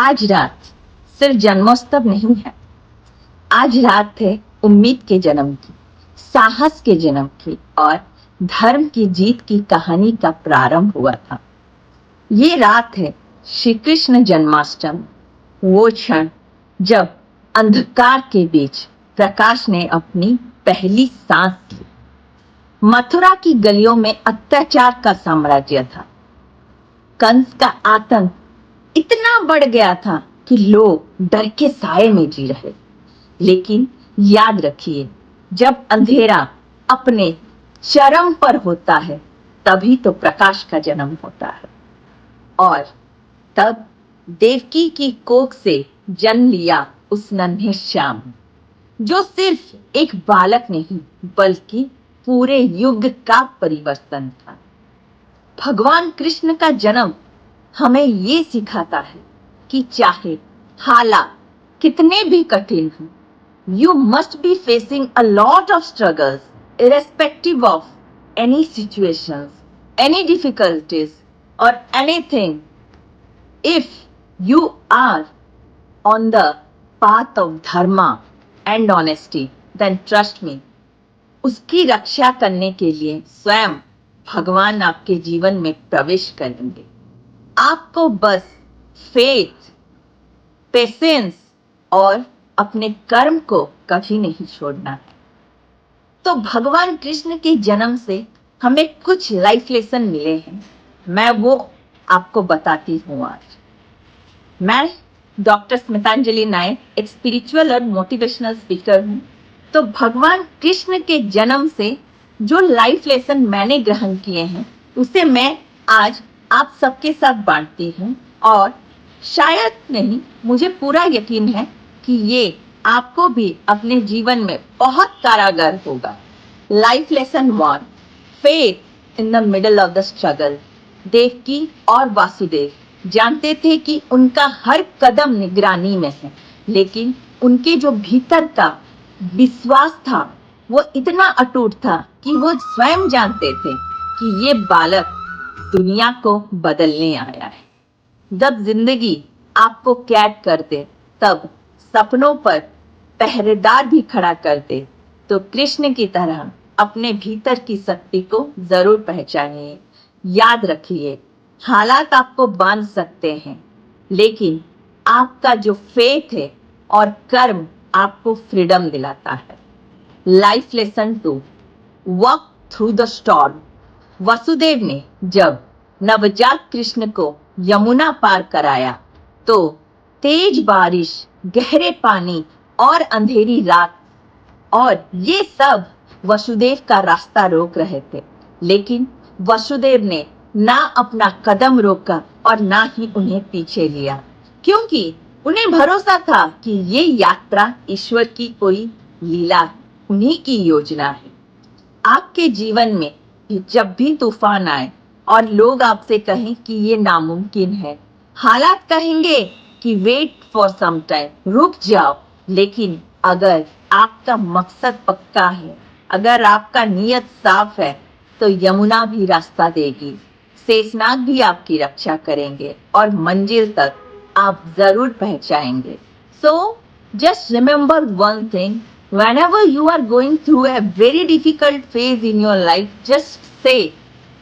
आज रात सिर्फ जन्मोत्सव नहीं है। आज रात है उम्मीद के जन्म की, साहस के जन्म की और धर्म की जीत की कहानी का प्रारंभ हुआ था। ये रात है श्री कृष्ण जन्माष्टमी, वो क्षण जब अंधकार के बीच प्रकाश ने अपनी पहली सांस ली। मथुरा की गलियों में अत्याचार का साम्राज्य था। कंस का आतंक इतना बढ़ गया था कि लोग डर के साए में जी रहे। लेकिन याद रखिए, जब अंधेरा अपने चरम पर होता है तभी तो प्रकाश का जन्म होता है। और तब देवकी की कोख से जन्म लिया उस नन्हे श्याम, जो सिर्फ एक बालक नहीं बल्कि पूरे युग का परिवर्तन था। भगवान कृष्ण का जन्म हमें ये सिखाता है कि चाहे हालात कितने भी कठिन हों, you must be facing a lot of struggles, irrespective of any situations, any difficulties, or anything. If you are on the path of dharma and honesty, then trust me, उसकी रक्षा करने के लिए स्वयं भगवान आपके जीवन में प्रवेश करेंगे। आपको बस फेथ, पेशेंस और अपने कर्म को कभी नहीं छोड़ना है। तो भगवान कृष्ण के जन्म से हमें कुछ लाइफ लेसन मिले हैं, मैं वो आपको बताती हूँ आज। मैं डॉक्टर स्मितांजलि नायक, एक स्पिरिचुअल और मोटिवेशनल स्पीकर हूँ। तो भगवान कृष्ण के जन्म से जो लाइफ लेसन मैंने ग्रहण किए हैं उसे मैं आज आप सबके साथ बांटती हूँ, और शायद नहीं, मुझे पूरा यकीन है कि ये आपको भी अपने जीवन में बहुत कारागर होगा। Life lesson 1, faith in the middle of the struggle. Devaki और वासुदेव जानते थे कि उनका हर कदम निगरानी में है, लेकिन उनके जो भीतर का विश्वास था वो इतना अटूट था कि वो स्वयं जानते थे कि ये बालक दुनिया को बदलने आया है। जब जिंदगी आपको कैद कर दे, तब सपनों पर पहरेदार भी खड़ा कर दे, तो कृष्ण की तरह अपने भीतर की शक्ति को जरूर पहचानिए। याद रखिए, हालात आपको बांध सकते हैं, लेकिन आपका जो फेथ है और कर्म आपको फ्रीडम दिलाता है। Life lesson 2, walk through the storm. Vasudev ने जब नवजात कृष्ण को यमुना पार कराया तो तेज बारिश, गहरे पानी और अंधेरी रात, और ये सब वसुदेव का रास्ता रोक रहे थे। लेकिन वसुदेव ने ना अपना कदम रोका और ना ही उन्हें पीछे लिया, क्योंकि उन्हें भरोसा था कि ये यात्रा ईश्वर की कोई लीला है, उन्हीं की योजना है। आपके जीवन में जब भी तूफान आए और लोग आपसे कहें कि ये नामुमकिन है, हालात कहेंगे कि वेट फॉर सम टाइम, रुक जाओ, लेकिन अगर आपका मकसद पक्का है, अगर आपका नियत साफ है, तो यमुना भी रास्ता देगी, शेषनाग भी आपकी रक्षा करेंगे और मंजिल तक आप जरूर पहुंचाएंगे। सो just remember one thing, whenever you are going through a very difficult phase in your life, just say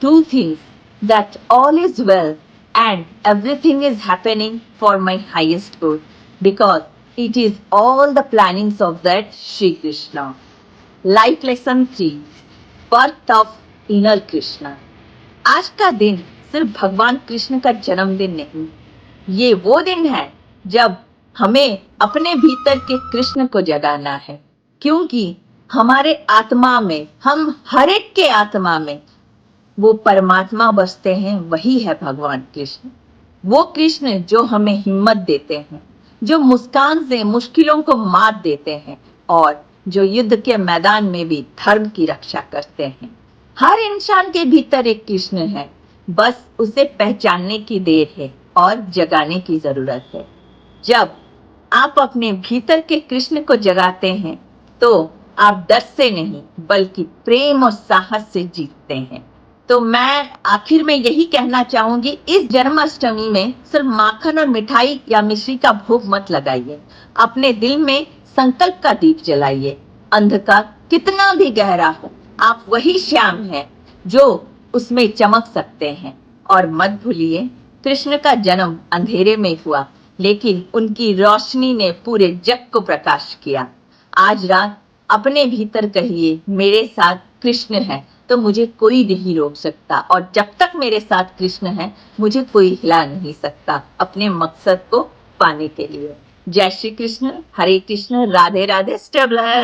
2 things, that all is well and everything is happening for my highest good, because it is all the plannings of that Shri Krishna. Life lesson 3, birth of inner Krishna. आज का दिन सिर्फ भगवान कृष्ण का जन्मदिन नहीं, ये वो दिन है जब हमें अपने भीतर के कृष्ण को जगाना है, क्योंकि हमारे आत्मा में, हम हर एक के आत्मा में वो परमात्मा बसते हैं, वही है भगवान कृष्ण। वो कृष्ण जो हमें हिम्मत देते हैं, जो मुस्कान से मुश्किलों को मात देते हैं और जो युद्ध के मैदान में भी धर्म की रक्षा करते हैं। हर इंसान के भीतर एक कृष्ण है, बस उसे पहचानने की देर है और जगाने की जरूरत है। जब आप अपने भीतर के कृष्ण को जगाते हैं तो आप डर से नहीं बल्कि प्रेम और साहस से जीतते हैं। तो मैं आखिर में यही कहना चाहूंगी, इस जन्माष्टमी में सिर्फ माखन और मिठाई या मिश्री का भोग मत लगाइए। अपने दिल में संकल्प का दीप जलाइए। अंधकार कितना भी गहरा हो, आप वही श्याम हैं जो उसमें चमक सकते हैं। और मत भूलिए, कृष्ण का जन्म अंधेरे में हुआ, लेकिन उनकी रोशनी ने पूरे जग को प्रकाश किया। आज रात अपने भीतर कहिए, मेरे साथ कृष्ण है तो मुझे कोई नहीं रोक सकता, और जब तक मेरे साथ कृष्ण है मुझे कोई हिला नहीं सकता अपने मकसद को पाने के लिए। जय श्री कृष्ण, हरे कृष्ण, राधे राधे, स्टे ब्लेस्ड।